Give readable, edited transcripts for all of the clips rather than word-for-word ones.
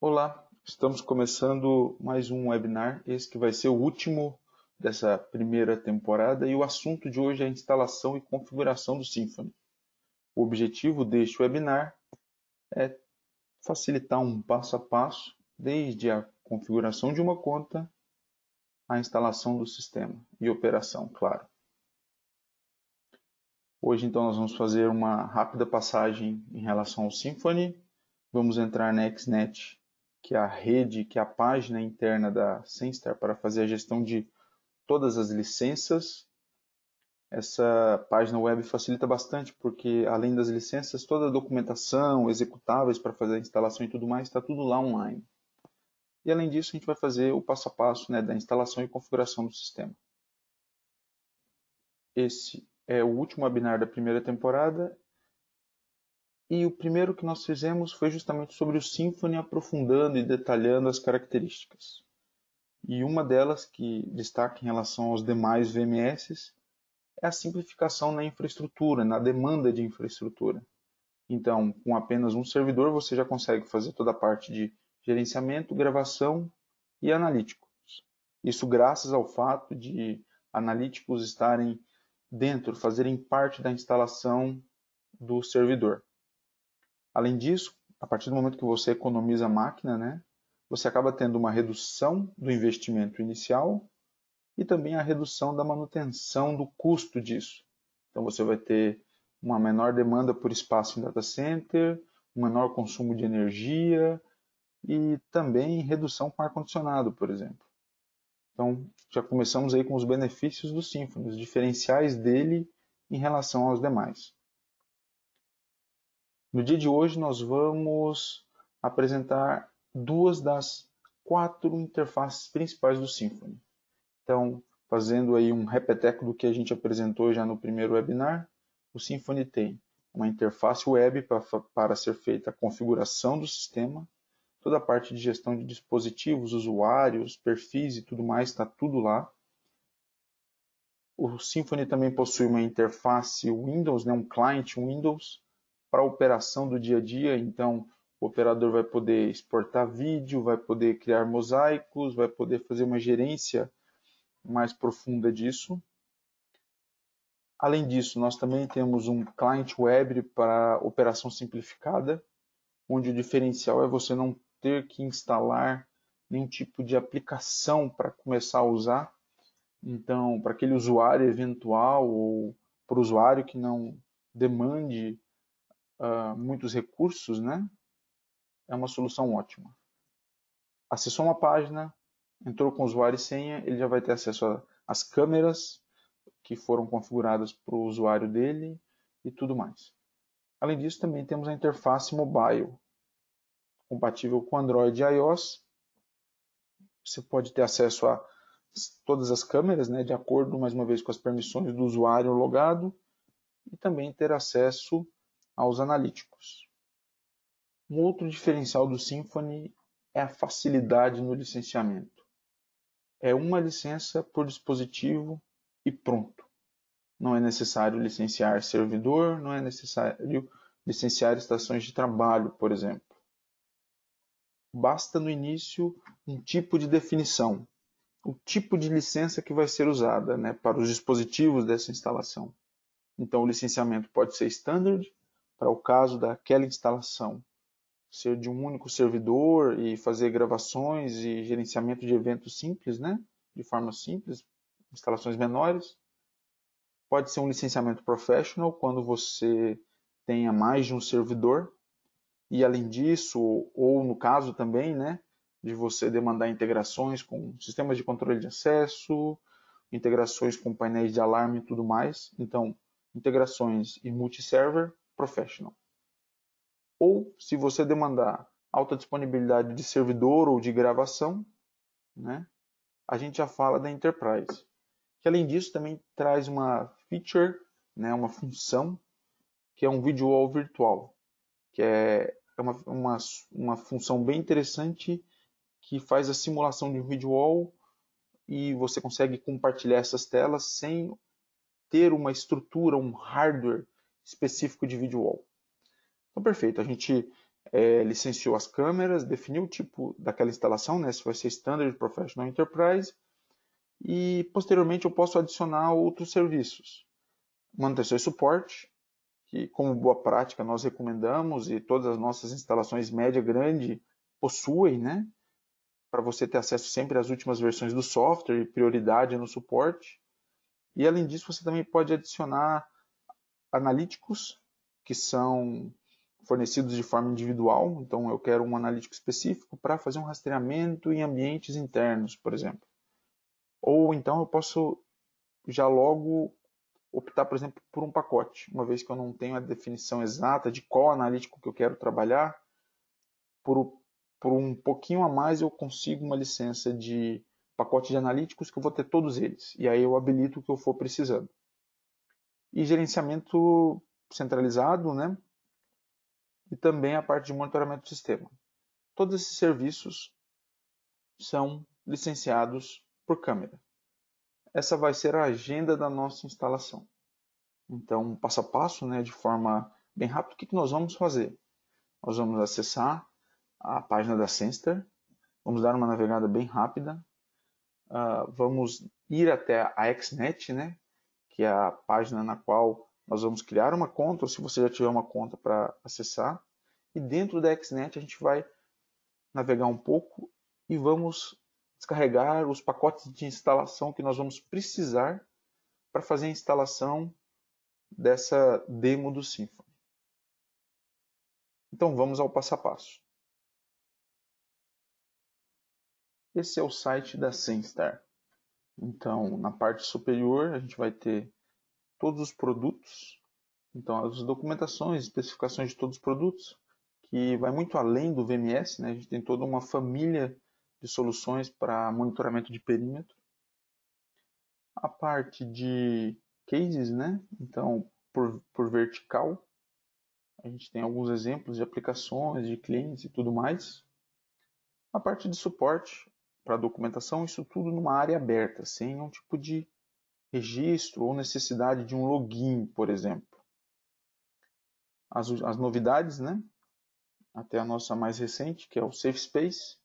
Olá, estamos começando mais um webinar, esse que vai ser o último dessa primeira temporada e o assunto de hoje é a instalação e configuração do Symfony. O objetivo deste webinar é facilitar um passo a passo, desde a configuração de uma conta, à instalação do sistema e operação, claro. Hoje então nós vamos fazer uma rápida passagem em relação ao Symfony, vamos entrar na XNet, que é a rede, que é a página interna da Senstar para fazer a gestão de todas as licenças. Essa página web facilita bastante porque, além das licenças, toda a documentação, executáveis para fazer a instalação e tudo mais, está tudo lá online. E além disso, a gente vai fazer o passo a passo, né, da instalação e configuração do sistema. Esse é o último webinar da primeira temporada. E o primeiro que nós fizemos foi justamente sobre o Symfony, aprofundando e detalhando as características. E uma delas que destaca em relação aos demais VMS é a simplificação na infraestrutura, na demanda de infraestrutura. Então, com apenas um servidor, você já consegue fazer toda a parte de gerenciamento, gravação e analíticos. Isso graças ao fato de analíticos estarem dentro, fazerem parte da instalação do servidor. Além disso, a partir do momento que você economiza a máquina, né, você acaba tendo uma redução do investimento inicial e também a redução da manutenção do custo disso. Então você vai ter uma menor demanda por espaço em data center, um menor consumo de energia e também redução com ar-condicionado, por exemplo. Então já começamos aí com os benefícios do Symfony, os diferenciais dele em relação aos demais. No dia de hoje nós vamos apresentar duas das 4 interfaces principais do Symfony. Então, fazendo aí um repeteco do que a gente apresentou já no primeiro webinar, o Symfony tem uma interface web para ser feita a configuração do sistema, toda a parte de gestão de dispositivos, usuários, perfis e tudo mais, está tudo lá. O Symfony também possui uma interface Windows, né, um client Windows, para a operação do dia a dia. Então, o operador vai poder exportar vídeo, vai poder criar mosaicos, vai poder fazer uma gerência mais profunda disso. Além disso, nós também temos um client web para operação simplificada, onde o diferencial é você não ter que instalar nenhum tipo de aplicação para começar a usar. Então, para aquele usuário eventual ou para o usuário que não demande muitos recursos, né? É uma solução ótima. Acessou uma página, entrou com usuário e senha, ele já vai ter acesso às câmeras que foram configuradas para o usuário dele e tudo mais. Além disso, também temos a interface mobile, compatível com Android e iOS. Você pode ter acesso a todas as câmeras, né, de acordo, mais uma vez, com as permissões do usuário logado, e também ter acesso aos analíticos. Um outro diferencial do Symfony é a facilidade no licenciamento. É uma licença por dispositivo e pronto. Não é necessário licenciar servidor, não é necessário licenciar estações de trabalho, por exemplo. Basta no início um tipo de definição, o tipo de licença que vai ser usada, né, para os dispositivos dessa instalação. Então o licenciamento pode ser standard, para o caso daquela instalação ser de um único servidor e fazer gravações e gerenciamento de eventos simples, né, de forma simples, instalações menores. Pode ser um licenciamento professional, quando você tenha mais de um servidor. E além disso, ou no caso também, né, de você demandar integrações com sistemas de controle de acesso, integrações com painéis de alarme e tudo mais. Então, integrações e multiserver professional. Ou, se você demandar alta disponibilidade de servidor ou de gravação, né, a gente já fala da Enterprise. Que além disso também traz uma feature, né, uma função, que é um video wall virtual, que é uma função bem interessante que faz a simulação de um video wall e você consegue compartilhar essas telas sem ter uma estrutura, um hardware específico de video wall. Então, perfeito. A gente licenciou as câmeras, definiu o tipo daquela instalação, né, se vai ser Standard, Professional, Enterprise, e posteriormente eu posso adicionar outros serviços. Manutenção e suporte, que como boa prática nós recomendamos e todas as nossas instalações média grande possuem, né, para você ter acesso sempre às últimas versões do software e prioridade no suporte. E além disso, você também pode adicionar analíticos que são fornecidos de forma individual. Então, eu quero um analítico específico para fazer um rastreamento em ambientes internos, por exemplo. Ou então eu posso já logo optar, por exemplo, por um pacote, uma vez que eu não tenho a definição exata de qual analítico que eu quero trabalhar, por um pouquinho a mais eu consigo uma licença de pacote de analíticos que eu vou ter todos eles. E aí eu habilito o que eu for precisando. E gerenciamento centralizado, né? E também a parte de monitoramento do sistema. Todos esses serviços são licenciados por câmera. Essa vai ser a agenda da nossa instalação. Então, passo a passo, né, de forma bem rápida, o que nós vamos fazer? Nós vamos acessar a página da Senstar, vamos dar uma navegada bem rápida, vamos ir até a XNet, né, que é a página na qual nós vamos criar uma conta, ou se você já tiver uma conta para acessar, e dentro da XNet a gente vai navegar um pouco e vamos descarregar os pacotes de instalação que nós vamos precisar para fazer a instalação dessa demo do Symfony. Então vamos ao passo a passo. Esse é o site da Senstar. Então, na parte superior, a gente vai ter todos os produtos, então as documentações, especificações de todos os produtos, que vai muito além do VMS, né? A gente tem toda uma família de soluções para monitoramento de perímetro. A parte de cases, né? Então, por vertical, a gente tem alguns exemplos de aplicações, de clientes e tudo mais. A parte de suporte para documentação, isso tudo numa área aberta, sem nenhum tipo de registro ou necessidade de um login, por exemplo. As novidades, né? Até a nossa mais recente, que é o Safe Space,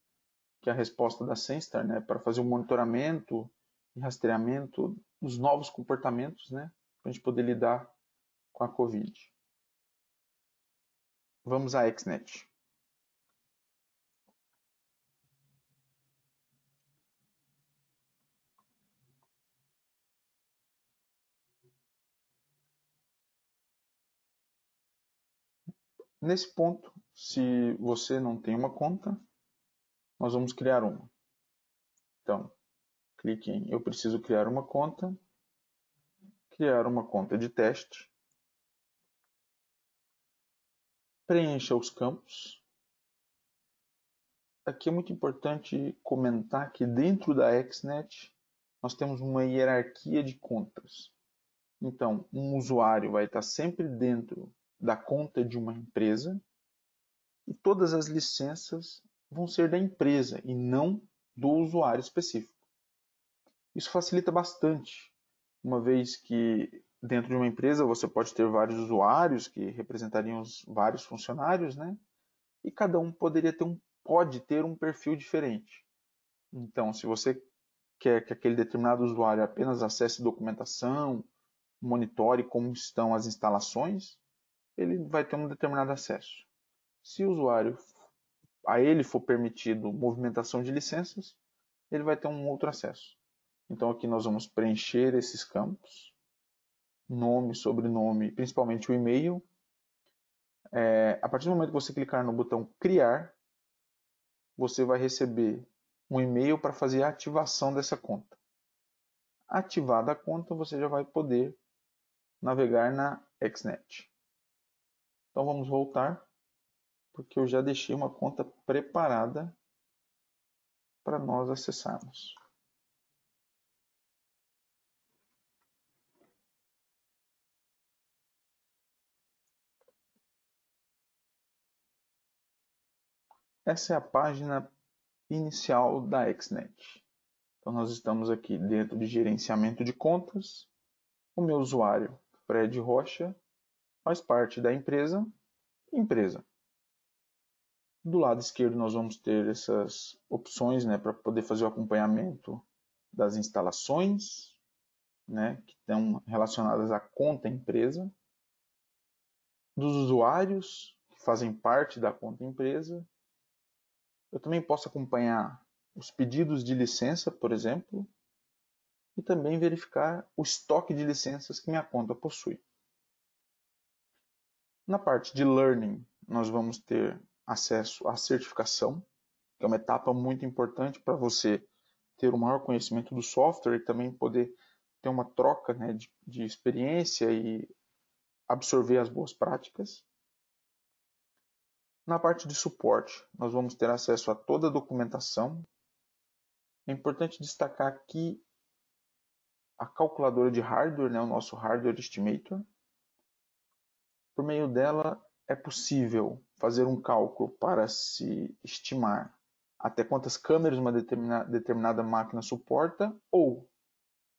que é a resposta da Senstar, né? Para fazer o monitoramento e rastreamento dos novos comportamentos, né? Para a gente poder lidar com a Covid. Vamos à XNet. Nesse ponto, se você não tem uma conta, nós vamos criar uma. Então, clique em Eu preciso criar uma conta de teste, preencha os campos. Aqui é muito importante comentar que dentro da XNet nós temos uma hierarquia de contas. Então, um usuário vai estar sempre dentro da conta de uma empresa e todas as licenças vão ser da empresa e não do usuário específico. Isso facilita bastante, uma vez que dentro de uma empresa você pode ter vários usuários que representariam os vários funcionários, né? E cada um pode ter um perfil diferente. Então, se você quer que aquele determinado usuário apenas acesse documentação, monitore como estão as instalações, ele vai ter um determinado acesso. Se o usuário a ele for permitido movimentação de licenças, ele vai ter um outro acesso. Então aqui nós vamos preencher esses campos, nome, sobrenome, principalmente o e-mail. A partir do momento que você clicar no botão criar, você vai receber um e-mail para fazer a ativação dessa conta. Ativada a conta, você já vai poder navegar na XNet. Então vamos voltar, porque eu já deixei uma conta preparada para nós acessarmos. Essa é a página inicial da XNet. Então nós estamos aqui dentro de gerenciamento de contas. O meu usuário, Fred Rocha, faz parte da empresa. Do lado esquerdo nós vamos ter essas opções, né, para poder fazer o acompanhamento das instalações, né, que estão relacionadas à conta empresa, dos usuários que fazem parte da conta empresa. Eu também posso acompanhar os pedidos de licença, por exemplo, e também verificar o estoque de licenças que minha conta possui. Na parte de Learning, nós vamos ter acesso à certificação, que é uma etapa muito importante para você ter o maior conhecimento do software e também poder ter uma troca, né, de experiência e absorver as boas práticas. Na parte de suporte, nós vamos ter acesso a toda a documentação. É importante destacar aqui a calculadora de hardware, né, o nosso Hardware Estimator. Por meio dela é possível fazer um cálculo para se estimar até quantas câmeras uma determinada máquina suporta ou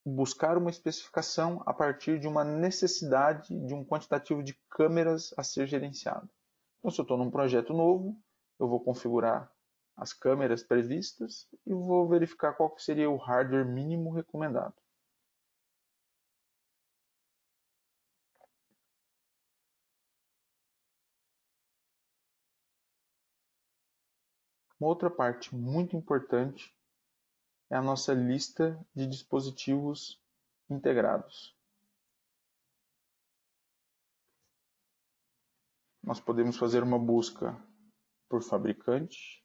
buscar uma especificação a partir de uma necessidade de um quantitativo de câmeras a ser gerenciado. Então, se eu estou num projeto novo, eu vou configurar as câmeras previstas e vou verificar qual que seria o hardware mínimo recomendado. Uma outra parte muito importante é a nossa lista de dispositivos integrados. Nós podemos fazer uma busca por fabricante,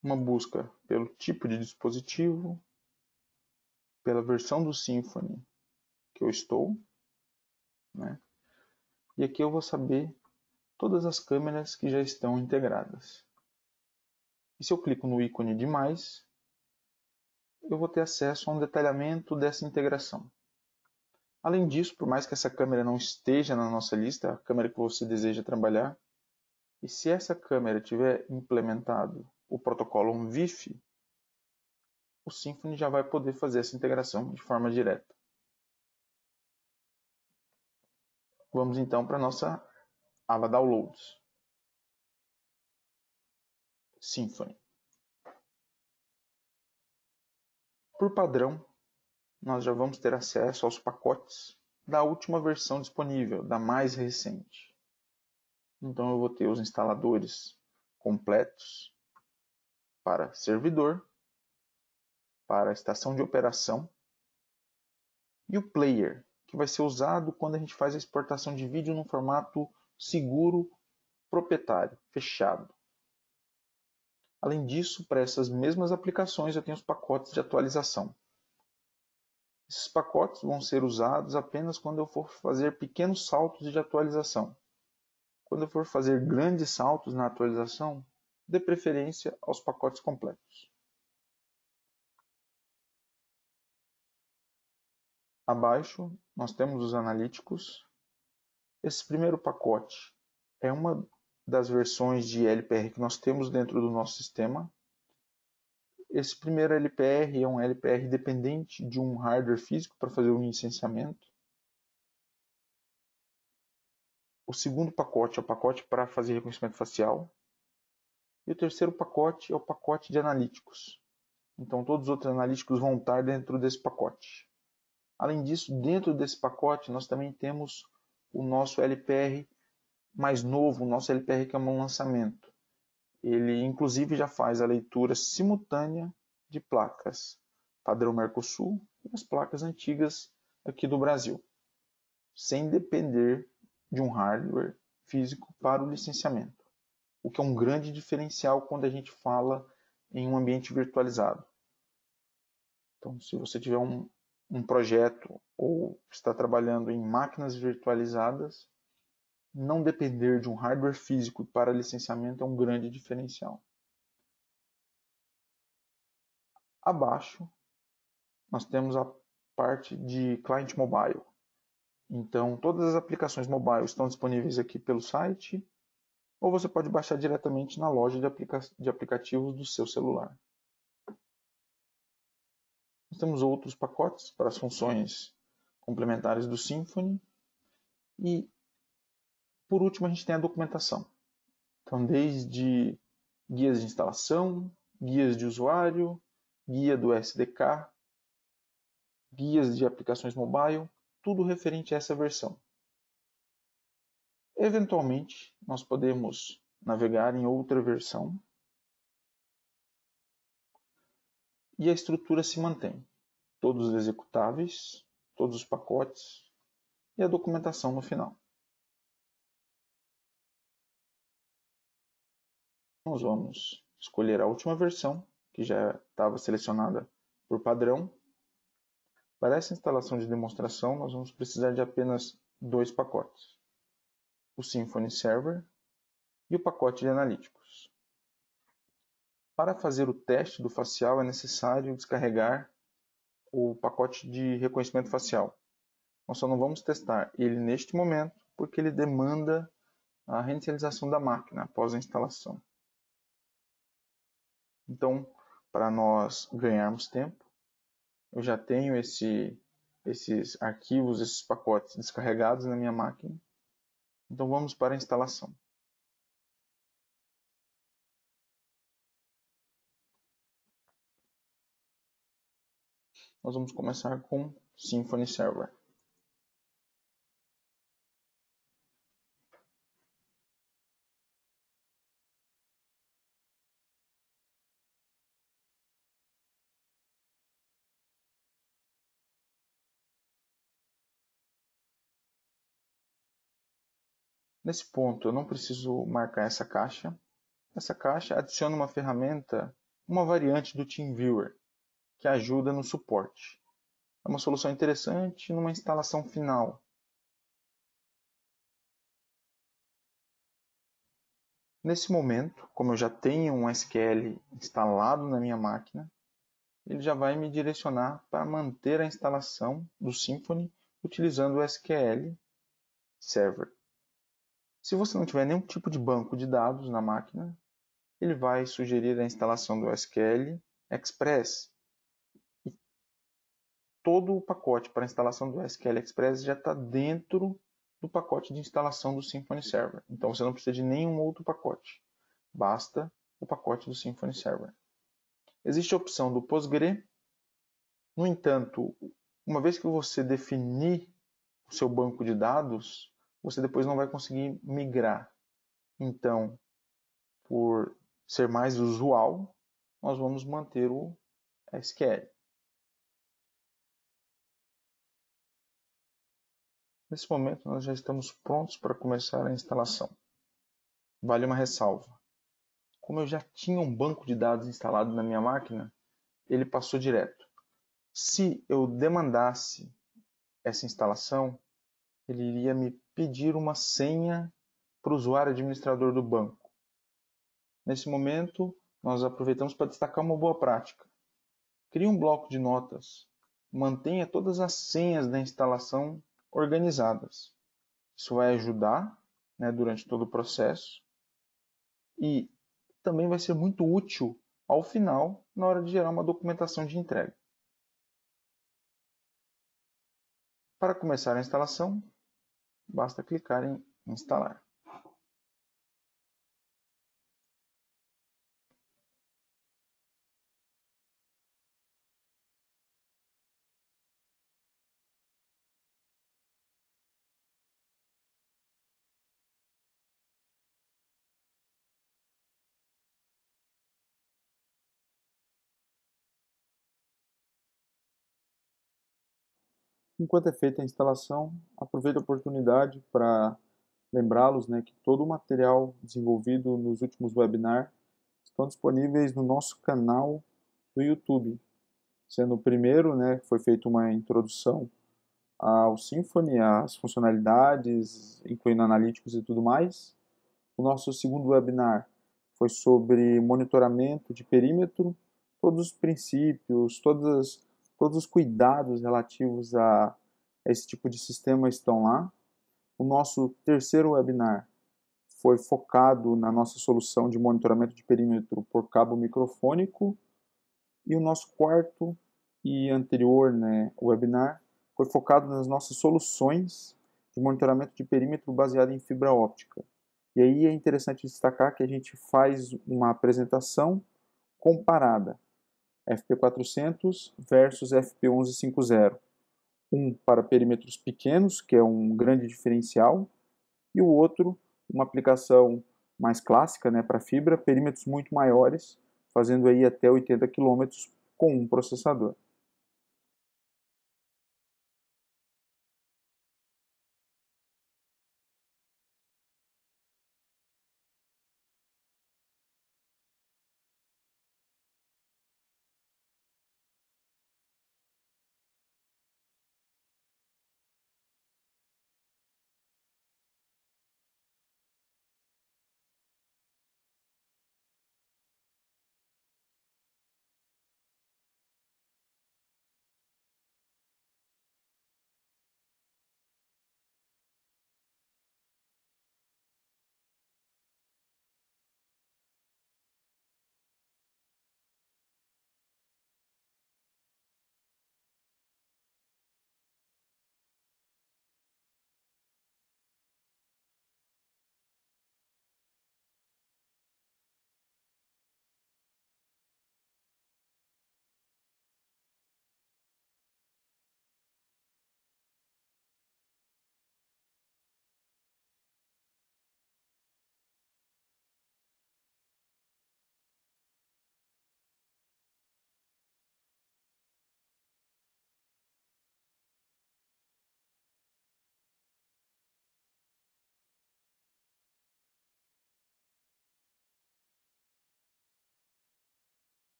uma busca pelo tipo de dispositivo, pela versão do Symfony que eu estou, né? E aqui eu vou saber todas as câmeras que já estão integradas. E se eu clico no ícone de mais, eu vou ter acesso a um detalhamento dessa integração. Além disso, por mais que essa câmera não esteja na nossa lista, a câmera que você deseja trabalhar, e se essa câmera tiver implementado o protocolo MVIF, o Symfony já vai poder fazer essa integração de forma direta. Vamos então para a nossa aba Downloads. Symfony. Por padrão, nós já vamos ter acesso aos pacotes da última versão disponível, da mais recente. Então eu vou ter os instaladores completos para servidor, para a estação de operação e o player, que vai ser usado quando a gente faz a exportação de vídeo num formato seguro, proprietário, fechado. Além disso, para essas mesmas aplicações eu tenho os pacotes de atualização. Esses pacotes vão ser usados apenas quando eu for fazer pequenos saltos de atualização. Quando eu for fazer grandes saltos na atualização, dê preferência aos pacotes completos. Abaixo, nós temos os analíticos. Esse primeiro pacote é uma das versões de LPR que nós temos dentro do nosso sistema. Esse primeiro LPR é um LPR dependente de um hardware físico para fazer o licenciamento. O segundo pacote é o pacote para fazer reconhecimento facial. E o terceiro pacote é o pacote de analíticos. Então todos os outros analíticos vão estar dentro desse pacote. Além disso, dentro desse pacote nós também temos o nosso LPR mais novo, o nosso LPR que é um lançamento. Ele inclusive já faz a leitura simultânea de placas padrão Mercosul e as placas antigas aqui do Brasil, sem depender de um hardware físico para o licenciamento, o que é um grande diferencial quando a gente fala em um ambiente virtualizado. Então, se você tiver um projeto ou está trabalhando em máquinas virtualizadas, não depender de um hardware físico para licenciamento é um grande diferencial. Abaixo, nós temos a parte de client mobile. Então, todas as aplicações mobile estão disponíveis aqui pelo site, ou você pode baixar diretamente na loja de aplicativos do seu celular. Nós temos outros pacotes para as funções complementares do Symfony, E, por último, a gente tem a documentação. Então, desde guias de instalação, guias de usuário, guia do SDK, guias de aplicações mobile, tudo referente a essa versão. Eventualmente, nós podemos navegar em outra versão e a estrutura se mantém. Todos os executáveis, todos os pacotes e a documentação no final. Nós vamos escolher a última versão, que já estava selecionada por padrão. Para essa instalação de demonstração, nós vamos precisar de apenas 2 pacotes: o Symfony Server e o pacote de analíticos. Para fazer o teste do facial é necessário descarregar o pacote de reconhecimento facial. Nós só não vamos testar ele neste momento, porque ele demanda a reinicialização da máquina após a instalação. Então, para nós ganharmos tempo, eu já tenho esses arquivos, esses pacotes descarregados na minha máquina. Então vamos para a instalação. Nós vamos começar com Symfony Server. Nesse ponto, eu não preciso marcar essa caixa. Essa caixa adiciona uma ferramenta, uma variante do TeamViewer, que ajuda no suporte. É uma solução interessante numa instalação final. Nesse momento, como eu já tenho um SQL instalado na minha máquina, ele já vai me direcionar para manter a instalação do Symfony utilizando o SQL Server. Se você não tiver nenhum tipo de banco de dados na máquina, ele vai sugerir a instalação do SQL Express. E todo o pacote para a instalação do SQL Express já está dentro do pacote de instalação do Symfony Server. Então você não precisa de nenhum outro pacote. Basta o pacote do Symfony Server. Existe a opção do Postgre. No entanto, uma vez que você definir o seu banco de dados, você depois não vai conseguir migrar. Então, por ser mais usual, nós vamos manter o SQL. Nesse momento, nós já estamos prontos para começar a instalação. Vale uma ressalva. Como eu já tinha um banco de dados instalado na minha máquina, ele passou direto. Se eu demandasse essa instalação, ele iria me pedir uma senha para o usuário administrador do banco. Nesse momento, nós aproveitamos para destacar uma boa prática. Crie um bloco de notas. Mantenha todas as senhas da instalação organizadas. Isso vai ajudar, né, durante todo o processo e também vai ser muito útil ao final, na hora de gerar uma documentação de entrega. Para começar a instalação, basta clicar em instalar. Enquanto é feita a instalação, aproveito a oportunidade para lembrá-los, né, que todo o material desenvolvido nos últimos webinars estão disponíveis no nosso canal do YouTube. Sendo o primeiro, né, foi feita uma introdução ao Symfony, as funcionalidades, incluindo analíticos e tudo mais. O nosso segundo webinar foi sobre monitoramento de perímetro, todos os princípios, todos os cuidados relativos a esse tipo de sistema estão lá. O nosso terceiro webinar foi focado na nossa solução de monitoramento de perímetro por cabo microfônico. E o nosso quarto e anterior, né, webinar foi focado nas nossas soluções de monitoramento de perímetro baseado em fibra óptica. E aí é interessante destacar que a gente faz uma apresentação comparada, FP400 versus FP1150. Um para perímetros pequenos, que é um grande diferencial, e o outro, uma aplicação mais clássica, né, para fibra, perímetros muito maiores, fazendo aí até 80 km com um processador.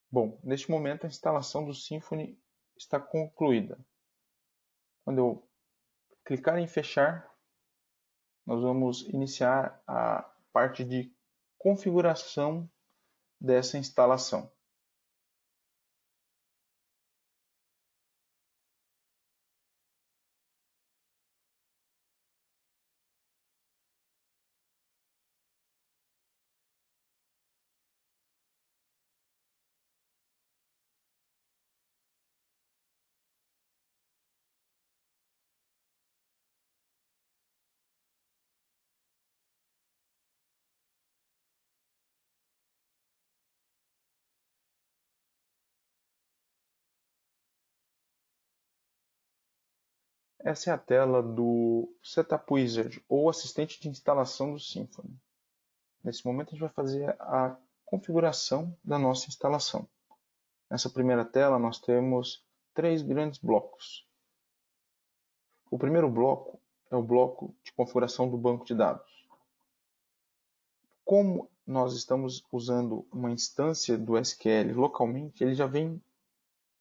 Bom, neste momento a instalação do Symfony está concluída. Quando eu clicar em fechar, nós vamos iniciar a parte de configuração dessa instalação. Essa é a tela do Setup Wizard, ou assistente de instalação do Symfony. Nesse momento a gente vai fazer a configuração da nossa instalação. Nessa primeira tela nós temos 3 grandes blocos. O primeiro bloco é o bloco de configuração do banco de dados. Como nós estamos usando uma instância do SQL localmente, ele já vem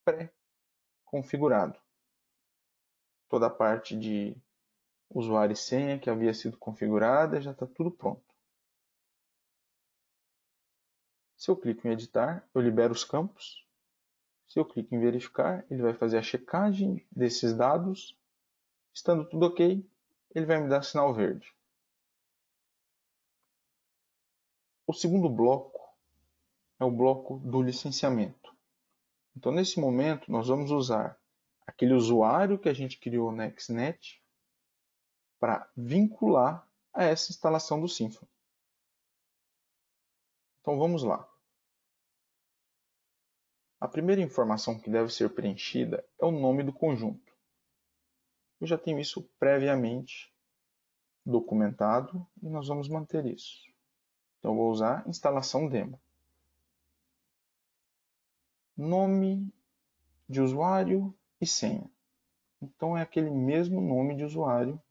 pré-configurado. Toda a parte de usuário e senha que havia sido configurada já está tudo pronto. Se eu clico em editar, eu libero os campos. Se eu clico em verificar, ele vai fazer a checagem desses dados. Estando tudo ok, ele vai me dar sinal verde. O segundo bloco é o bloco do licenciamento. Então, nesse momento, nós vamos usar aquele usuário que a gente criou na XNet para vincular a essa instalação do Symfony. Então, vamos lá. A primeira informação que deve ser preenchida é o nome do conjunto. Eu já tenho isso previamente documentado e nós vamos manter isso. Então, eu vou usar instalação demo. Nome de usuário e senha. Então, é aquele mesmo nome de usuário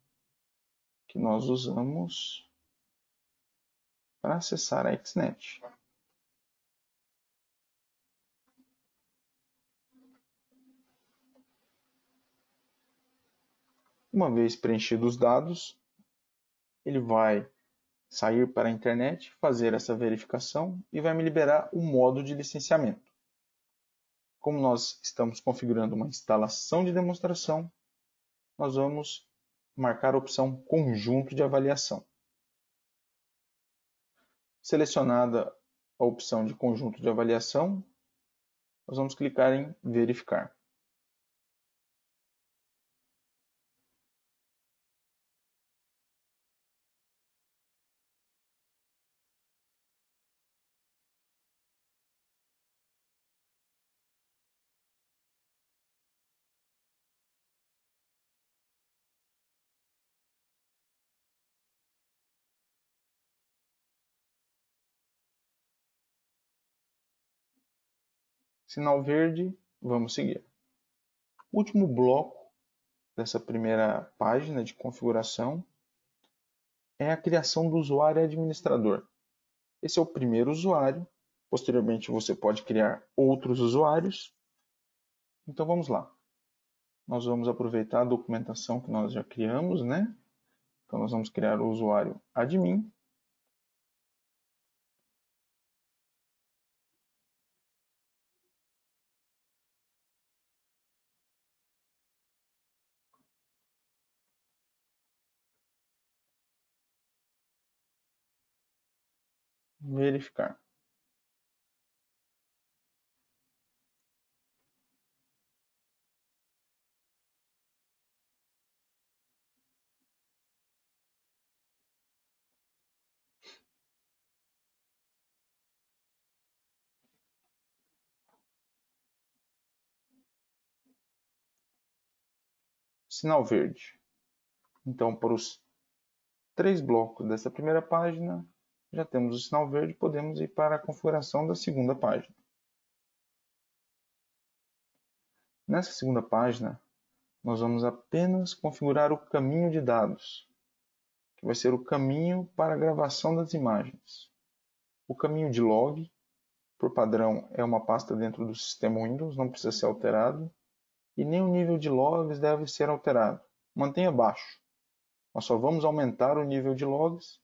que nós usamos para acessar a XNet. Uma vez preenchidos os dados, ele vai sair para a internet, fazer essa verificação e vai me liberar o modo de licenciamento. como nós estamos configurando uma instalação de demonstração, nós vamos marcar a opção Conjunto de Avaliação. Selecionada a opção de Conjunto de Avaliação, nós vamos clicar em Verificar. Sinal verde, vamos seguir. O último bloco dessa primeira página de configuração é a criação do usuário administrador. Esse é o primeiro usuário. Posteriormente, você pode criar outros usuários. Então, vamos lá. Nós vamos aproveitar a documentação que nós já criamos, né? Então, nós vamos criar o usuário admin. Verificar. Sinal verde. Então, para os 3 blocos dessa primeira página, já temos o sinal verde, podemos ir para a configuração da segunda página. Nessa segunda página, nós vamos apenas configurar o caminho de dados, que vai ser o caminho para a gravação das imagens. O caminho de log, por padrão, é uma pasta dentro do sistema Windows, não precisa ser alterado, e nem o nível de logs deve ser alterado. Mantenha baixo. Nós só vamos aumentar o nível de logs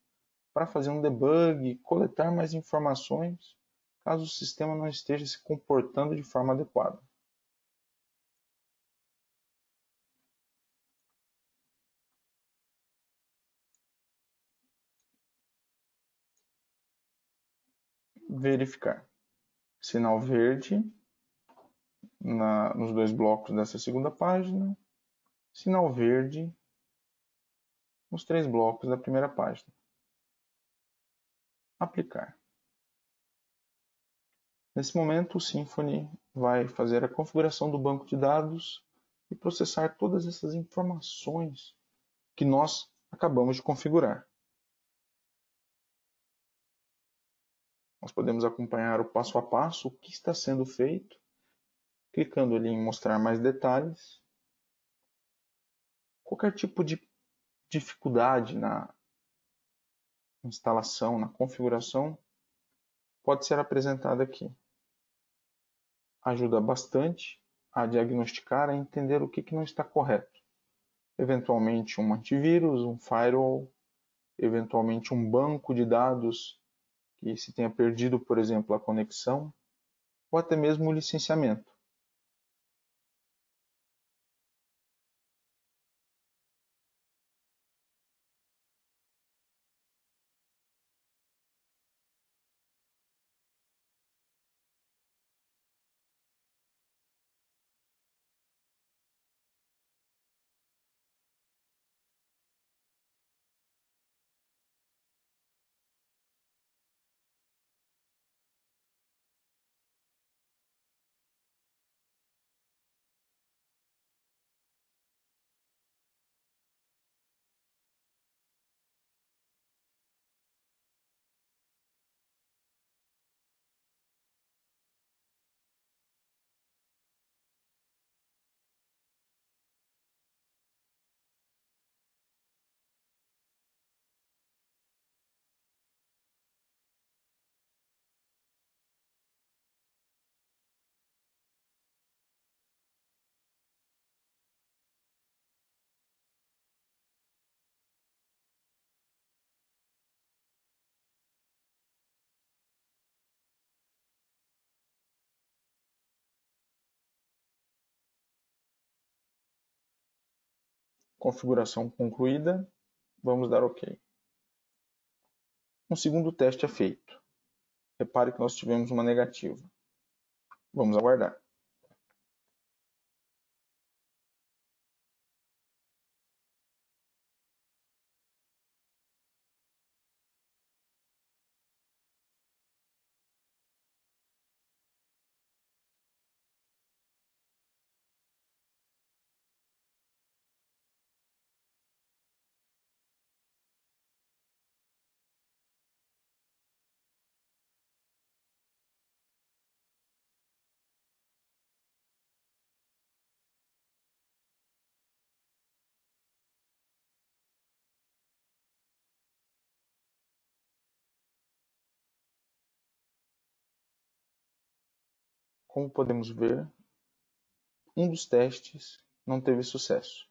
para fazer um debug, coletar mais informações, caso o sistema não esteja se comportando de forma adequada. Verificar. Sinal verde nos 2 blocos dessa segunda página. Sinal verde nos 3 blocos da primeira página. Aplicar. Nesse momento, o Symfony vai fazer a configuração do banco de dados e processar todas essas informações que nós acabamos de configurar. Nós podemos acompanhar o passo a passo, o que está sendo feito, clicando ali em mostrar mais detalhes. Qualquer tipo de dificuldade na instalação, na configuração, pode ser apresentada aqui. Ajuda bastante a diagnosticar, a entender o que não está correto. Eventualmente um antivírus, um firewall, eventualmente um banco de dados que se tenha perdido, por exemplo, a conexão, ou até mesmo o licenciamento. Configuração concluída. Vamos dar OK. Um segundo teste é feito. Repare que nós tivemos uma negativa. Vamos aguardar. Como podemos ver, um dos testes não teve sucesso.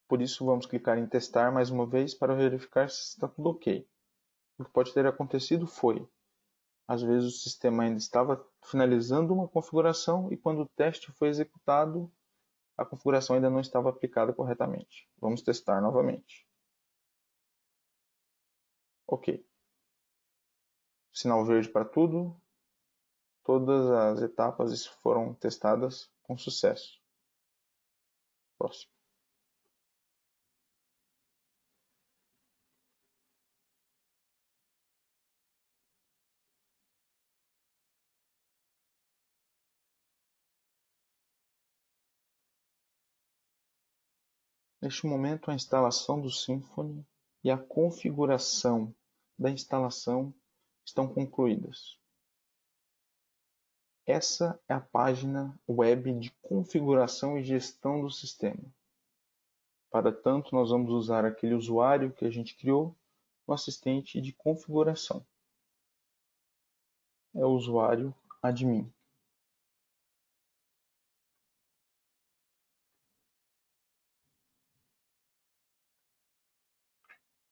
Por isso, vamos clicar em testar mais uma vez para verificar se está tudo OK. O que pode ter acontecido foi, às vezes o sistema ainda estava finalizando uma configuração e quando o teste foi executado, a configuração ainda não estava aplicada corretamente. Vamos testar novamente. OK. Sinal verde para tudo. Todas as etapas foram testadas com sucesso. Próximo. Neste momento, a instalação do Symfony e a configuração da instalação estão concluídas. Essa é a página web de configuração e gestão do sistema. Para tanto, nós vamos usar aquele usuário que a gente criou no assistente de configuração. É o usuário admin.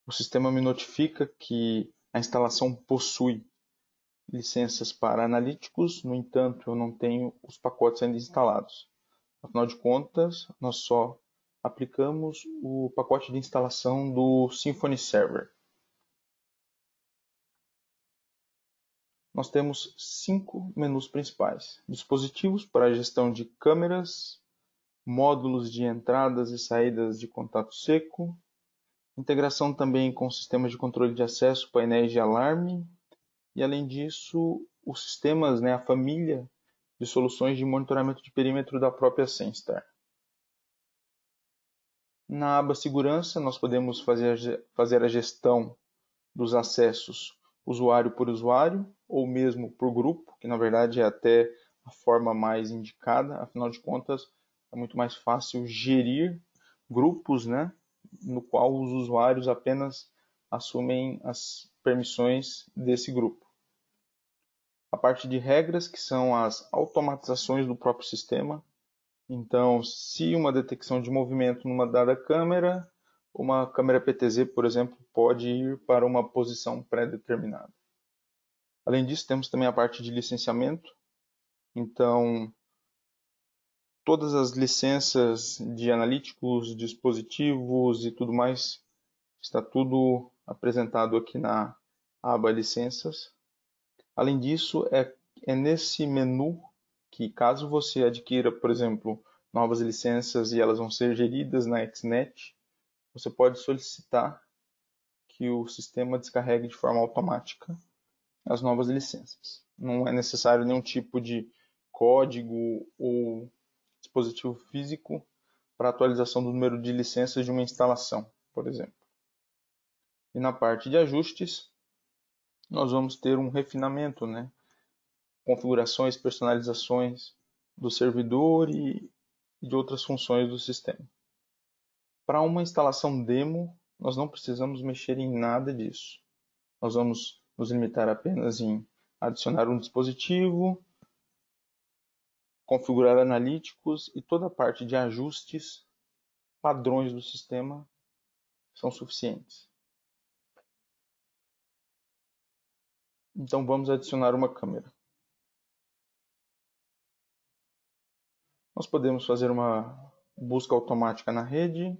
O sistema me notifica que a instalação possui licenças para analíticos, no entanto, eu não tenho os pacotes ainda instalados. Afinal de contas, nós só aplicamos o pacote de instalação do Symfony Server. Nós temos 5 menus principais: dispositivos para a gestão de câmeras, módulos de entradas e saídas de contato seco, integração também com sistemas de controle de acesso, painéis de alarme, e além disso, os sistemas, a família de soluções de monitoramento de perímetro da própria SenStar. Na aba Segurança, nós podemos fazer a gestão dos acessos usuário por usuário, ou mesmo por grupo, que na verdade é até a forma mais indicada, afinal de contas, é muito mais fácil gerir grupos, no qual os usuários apenas assumem as permissões desse grupo. A parte de regras, que são as automatizações do próprio sistema. Então, se uma detecção de movimento numa dada câmera, uma câmera PTZ, por exemplo, pode ir para uma posição pré-determinada. Além disso, temos também a parte de licenciamento. Então, todas as licenças de analíticos, dispositivos e tudo mais, está tudo apresentado aqui na aba Licenças. Além disso, é nesse menu que, caso você adquira, por exemplo, novas licenças e elas vão ser geridas na XNet, você pode solicitar que o sistema descarregue de forma automática as novas licenças. Não é necessário nenhum tipo de código ou dispositivo físico para atualização do número de licenças de uma instalação, por exemplo. E na parte de ajustes, nós vamos ter um refinamento, configurações, personalizações do servidor e de outras funções do sistema. Para uma instalação demo, nós não precisamos mexer em nada disso. Nós vamos nos limitar apenas em adicionar um dispositivo, configurar analíticos e toda a parte de ajustes padrões do sistema são suficientes. Então vamos adicionar uma câmera. Nós podemos fazer uma busca automática na rede.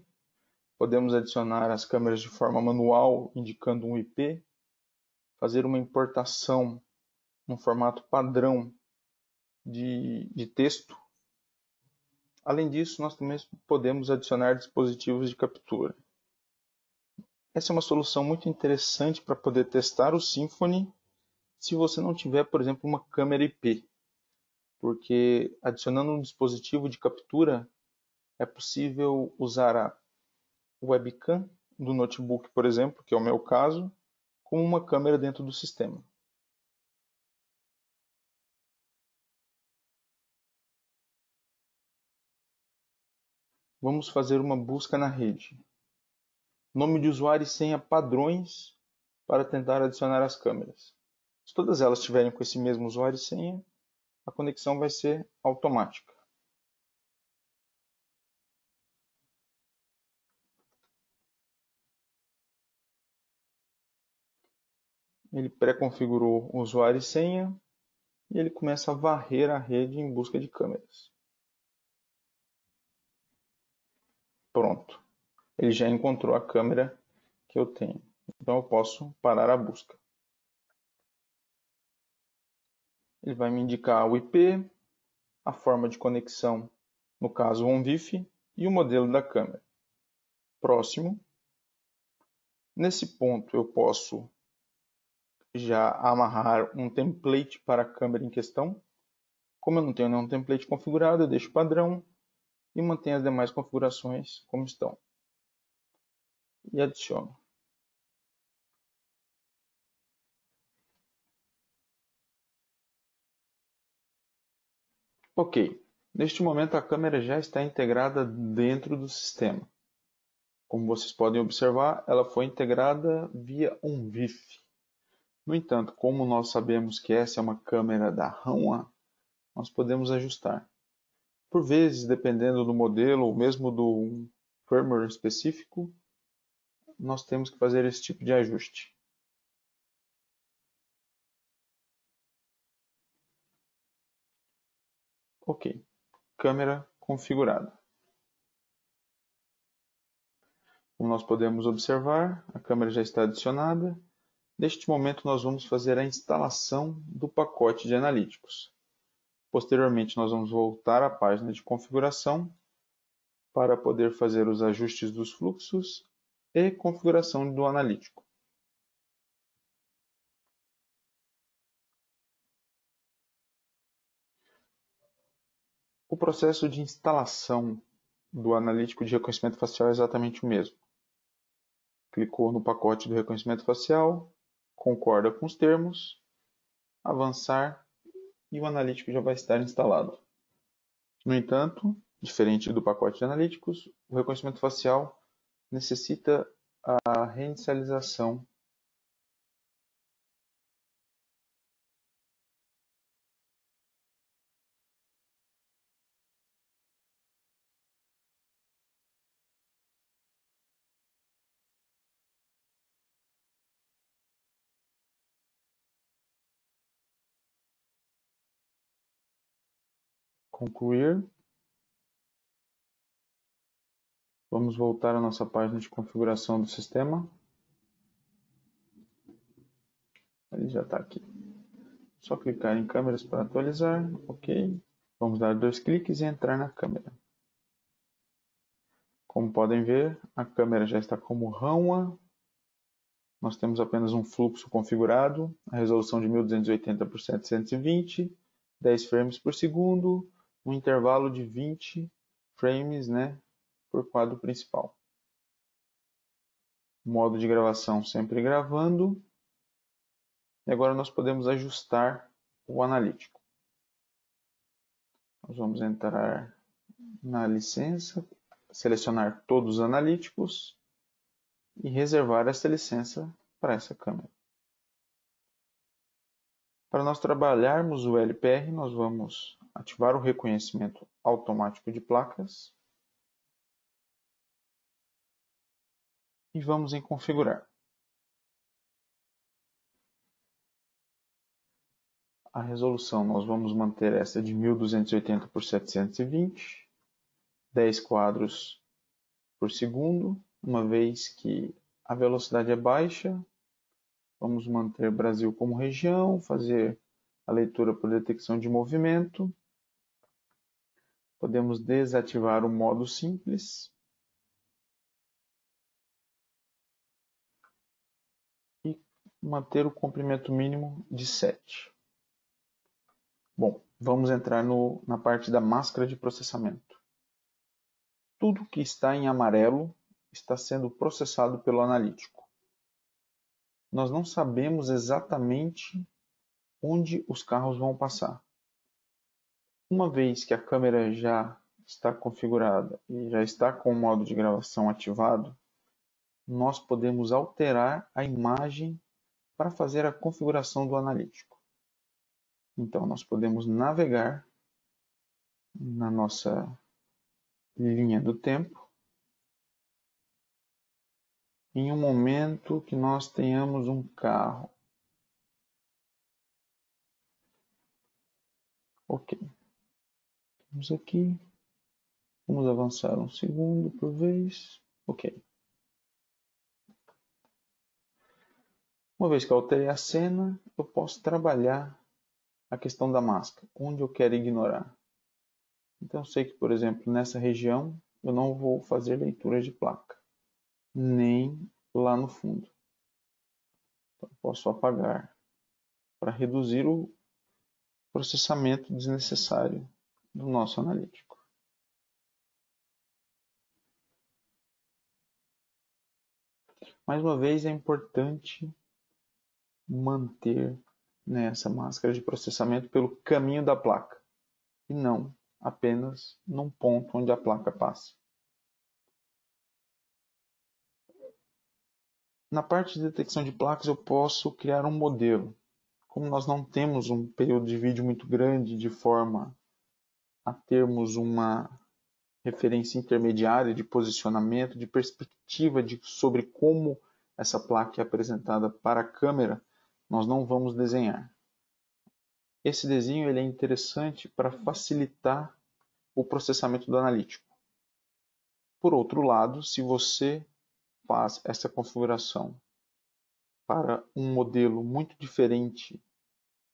Podemos adicionar as câmeras de forma manual, indicando um IP. Fazer uma importação no formato padrão de texto. Além disso, nós também podemos adicionar dispositivos de captura. Essa é uma solução muito interessante para poder testar o Symfony se você não tiver, por exemplo, uma câmera IP. Porque adicionando um dispositivo de captura, é possível usar a webcam do notebook, por exemplo, que é o meu caso, como uma câmera dentro do sistema. Vamos fazer uma busca na rede. Nome de usuário e senha padrões para tentar adicionar as câmeras. Se todas elas estiverem com esse mesmo usuário e senha, a conexão vai ser automática. Ele pré-configurou o usuário e senha e ele começa a varrer a rede em busca de câmeras. Pronto. Ele já encontrou a câmera que eu tenho. Então eu posso parar a busca. Ele vai me indicar o IP, a forma de conexão, no caso o ONVIF, e o modelo da câmera. Próximo. Nesse ponto eu posso já amarrar um template para a câmera em questão. Como eu não tenho nenhum template configurado, eu deixo padrão e mantenho as demais configurações como estão. E adiciono. Ok, neste momento a câmera já está integrada dentro do sistema. Como vocês podem observar, ela foi integrada via um VIF. No entanto, como nós sabemos que essa é uma câmera da Hanwha, nós podemos ajustar. Por vezes, dependendo do modelo ou mesmo do firmware específico, nós temos que fazer esse tipo de ajuste. Ok, câmera configurada. Como nós podemos observar, a câmera já está adicionada. Neste momento, nós vamos fazer a instalação do pacote de analíticos. Posteriormente, nós vamos voltar à página de configuração para poder fazer os ajustes dos fluxos e configuração do analítico. O processo de instalação do analítico de reconhecimento facial é exatamente o mesmo. Clicou no pacote do reconhecimento facial, concorda com os termos, avançar e o analítico já vai estar instalado. No entanto, diferente do pacote de analíticos, o reconhecimento facial necessita a reinicialização concluir. Vamos voltar à nossa página de configuração do sistema. Ele já está aqui. Só clicar em câmeras para atualizar. Ok. Vamos dar 2 cliques e entrar na câmera. Como podem ver, a câmera já está como Hanwha. Nós temos apenas um fluxo configurado, a resolução de 1280 por 720, 10 frames por segundo, um intervalo de 20 frames, por quadro principal. Modo de gravação sempre gravando. E agora nós podemos ajustar o analítico. Nós vamos entrar na licença, selecionar todos os analíticos e reservar essa licença para essa câmera. Para nós trabalharmos o LPR, nós vamos ativar o reconhecimento automático de placas e vamos em configurar. A resolução nós vamos manter essa de 1280 por 720, 10 quadros por segundo, uma vez que a velocidade é baixa. Vamos manter Brasil como região, fazer a leitura por detecção de movimento. Podemos desativar o modo simples. E manter o comprimento mínimo de 7. Bom, vamos entrar na parte da máscara de processamento. Tudo que está em amarelo está sendo processado pelo analítico. Nós não sabemos exatamente onde os carros vão passar. Uma vez que a câmera já está configurada e já está com o modo de gravação ativado, nós podemos alterar a imagem para fazer a configuração do analítico. Então, nós podemos navegar na nossa linha do tempo em um momento que nós tenhamos um carro. Ok. Vamos aqui. Vamos avançar um segundo por vez. Ok. Uma vez que eu alterei a cena, eu posso trabalhar a questão da máscara, onde eu quero ignorar. Então eu sei que, por exemplo, nessa região eu não vou fazer leitura de placa, nem lá no fundo. Então, eu posso apagar para reduzir o processamento desnecessário do nosso analítico. Mais uma vez, é importante manter essa máscara de processamento pelo caminho da placa e não apenas num ponto onde a placa passa. Na parte de detecção de placas, eu posso criar um modelo. Como nós não temos um período de vídeo muito grande, de forma a termos uma referência intermediária de posicionamento, de perspectiva sobre como essa placa é apresentada para a câmera, nós não vamos desenhar. Esse desenho ele é interessante para facilitar o processamento do analítico. Por outro lado, se você faz essa configuração para um modelo muito diferente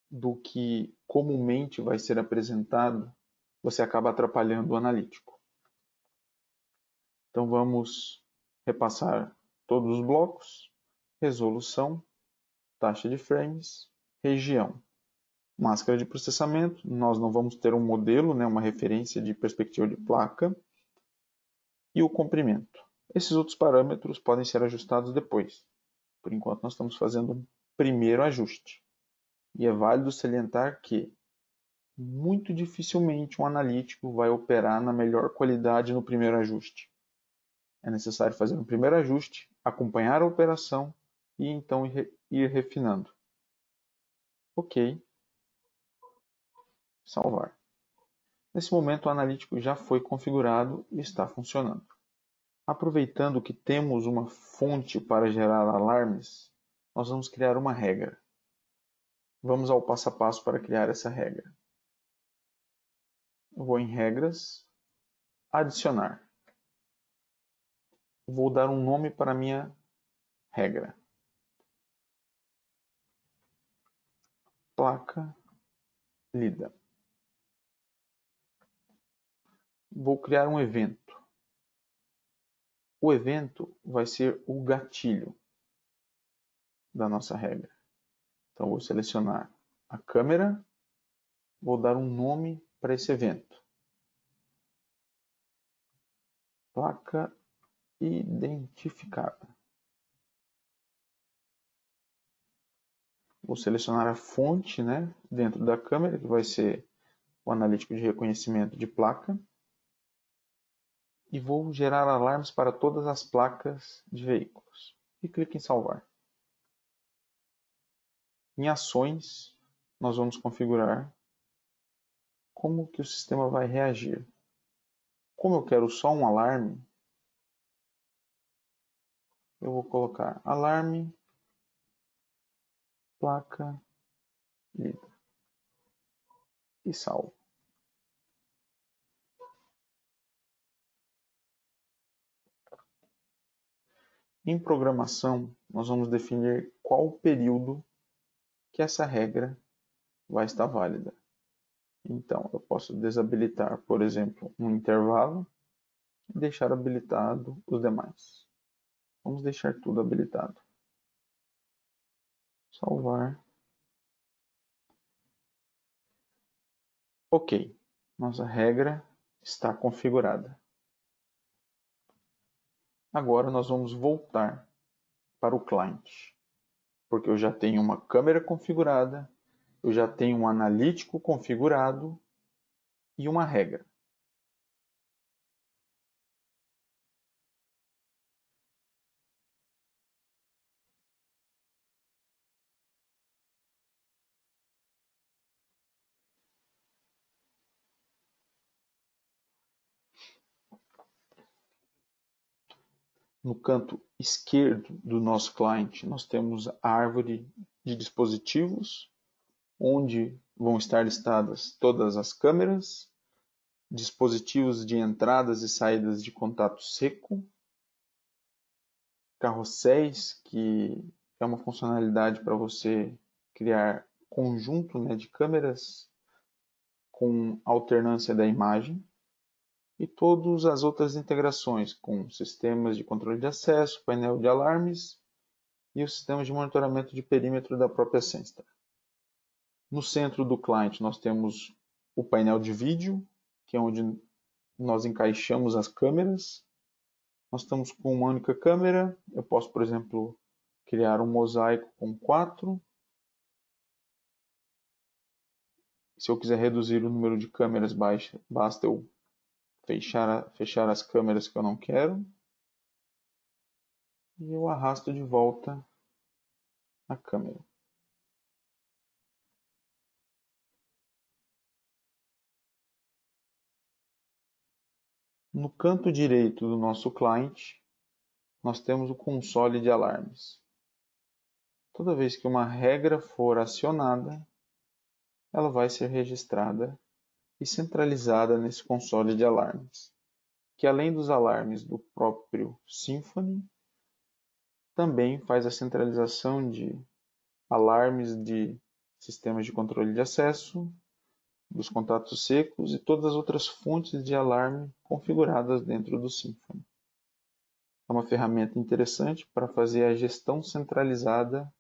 do que comumente vai ser apresentado, você acaba atrapalhando o analítico. Então vamos repassar todos os blocos: resolução, taxa de frames, região, máscara de processamento. Nós não vamos ter um modelo, uma referência de perspectiva de placa, e o comprimento. Esses outros parâmetros podem ser ajustados depois. Por enquanto nós estamos fazendo um primeiro ajuste. E é válido salientar que muito dificilmente um analítico vai operar na melhor qualidade no primeiro ajuste. É necessário fazer um primeiro ajuste, acompanhar a operação e então ir refinando. Ok. Salvar. Nesse momento o analítico já foi configurado e está funcionando. Aproveitando que temos uma fonte para gerar alarmes, nós vamos criar uma regra. Vamos ao passo a passo para criar essa regra. Eu vou em regras, adicionar. Vou dar um nome para a minha regra. Placa lida. Vou criar um evento. O evento vai ser o gatilho da nossa regra. Então vou selecionar a câmera, vou dar um nome para esse evento. Placa identificada. Vou selecionar a fonte dentro da câmera, que vai ser o analítico de reconhecimento de placa. E vou gerar alarmes para todas as placas de veículos. E clique em salvar. Em ações, nós vamos configurar como que o sistema vai reagir. Como eu quero só um alarme, eu vou colocar alarme, placa, lida e salvo. Em programação, nós vamos definir qual período que essa regra vai estar válida. Então, eu posso desabilitar, por exemplo, um intervalo e deixar habilitado os demais. Vamos deixar tudo habilitado. Salvar. Ok, nossa regra está configurada. Agora nós vamos voltar para o cliente, porque eu já tenho uma câmera configurada, eu já tenho um analítico configurado e uma regra. No canto esquerdo do nosso cliente, nós temos a árvore de dispositivos, onde vão estar listadas todas as câmeras, dispositivos de entradas e saídas de contato seco, carrosséis, que é uma funcionalidade para você criar conjunto, né, de câmeras com alternância da imagem, e todas as outras integrações com sistemas de controle de acesso, painel de alarmes e o sistema de monitoramento de perímetro da própria Senstar. No centro do cliente nós temos o painel de vídeo, que é onde nós encaixamos as câmeras. Nós estamos com uma única câmera. Eu posso, por exemplo, criar um mosaico com 4. Se eu quiser reduzir o número de câmeras, basta eu fechar as câmeras que eu não quero. E eu arrasto de volta a câmera. No canto direito do nosso cliente, nós temos o console de alarmes. Toda vez que uma regra for acionada, ela vai ser registrada e centralizada nesse console de alarmes, que além dos alarmes do próprio Symfony, também faz a centralização de alarmes de sistemas de controle de acesso, dos contatos secos e todas as outras fontes de alarme configuradas dentro do Symfony. É uma ferramenta interessante para fazer a gestão centralizada.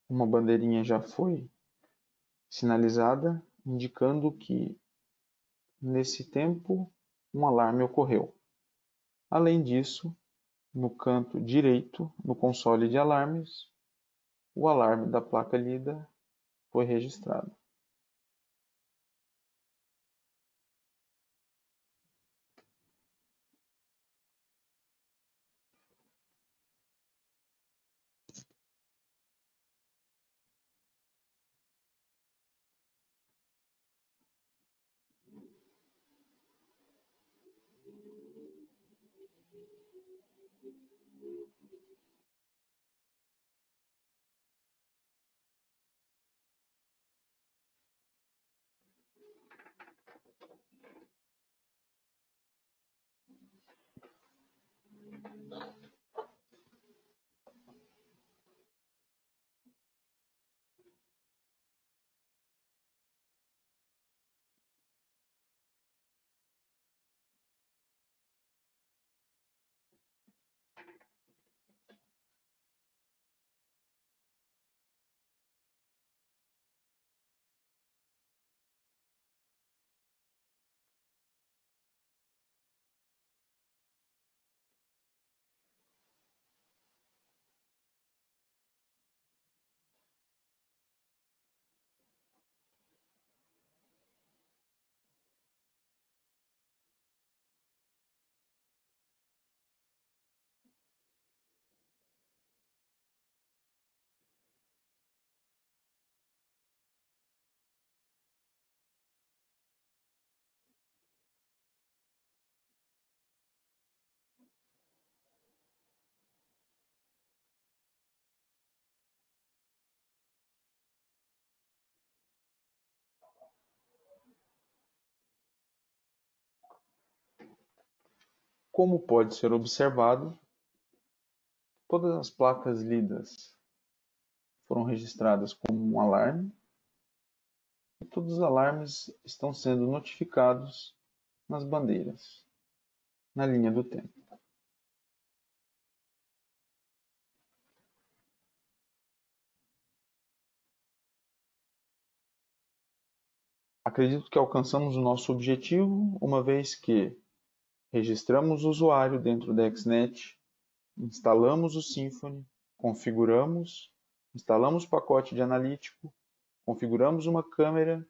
Uma bandeirinha já foi sinalizada, indicando que nesse tempo um alarme ocorreu. Além disso, no canto direito, no console de alarmes, o alarme da placa lida foi registrado. Como pode ser observado, todas as placas lidas foram registradas como um alarme e todos os alarmes estão sendo notificados nas bandeiras, na linha do tempo. Acredito que alcançamos o nosso objetivo, uma vez que registramos o usuário dentro da XNet, instalamos o Symfony, configuramos, instalamos o pacote de analítico, configuramos uma câmera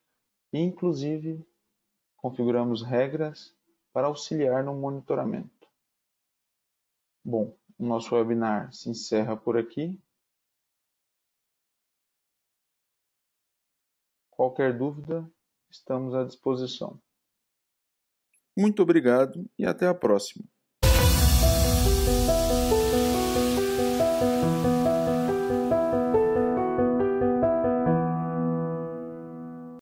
e, inclusive, configuramos regras para auxiliar no monitoramento. Bom, o nosso webinar se encerra por aqui. Qualquer dúvida, estamos à disposição. Muito obrigado e até a próxima.